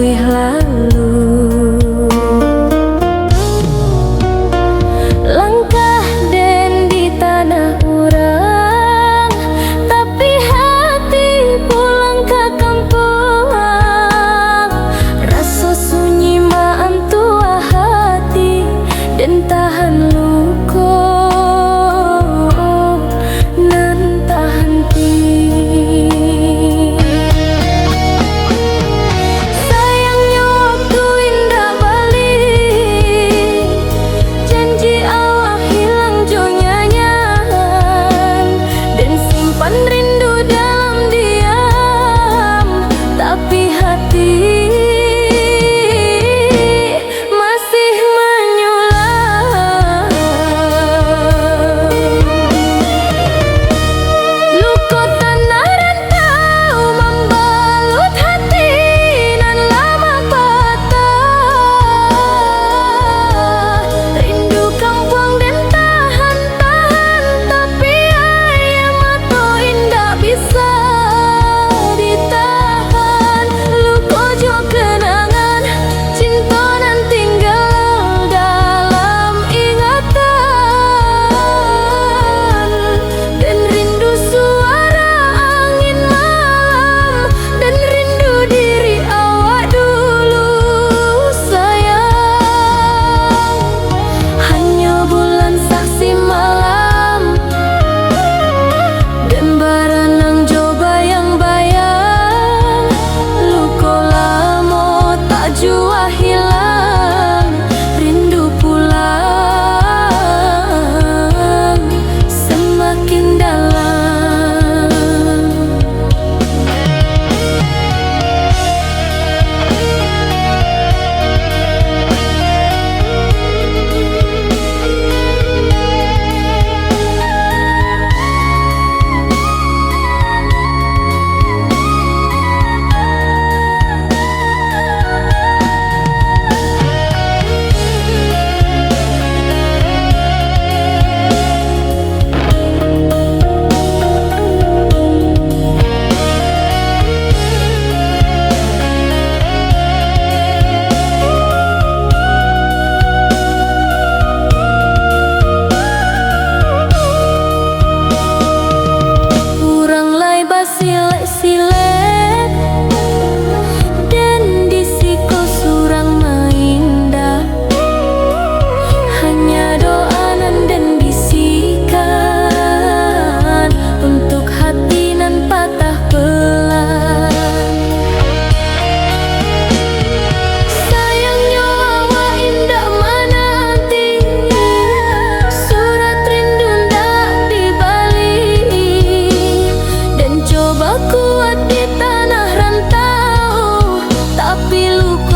masih lalu. Langkah den di tanah orang, tapi hati pulang ke kampung. Rasa sunyi tua hati dan tahan luka nan tahan ti. Sayangnya waktu indah balik, janji awak hilang jo nyanyian, dan simpan rindu dalam diam, tapi hati masih menyulam. Luka tanah rantau membalut hati nan lama patah. Rindu kampung dan tahan-tahan, tapi ayam atau indah bisa ditahan. Luka jo kenangan cinta nan tinggal dalam ingatan, dan rindu suara angin malam, dan rindu diri awak dulu sayang. Hanya bulan saksi malam dan baranang jo bayang-bayang. Luka lamo tak jua hilang, rindu pulang semakin dalam. Urang lai basilek-silek, dan disiko surang maindah. Hanya doanan dan bisikan untuk hati nan patah pelan. Sayangnya awak indah menanti, surat rindu ndak dibalik, dan coba kuat di tanah rantau, tapi luka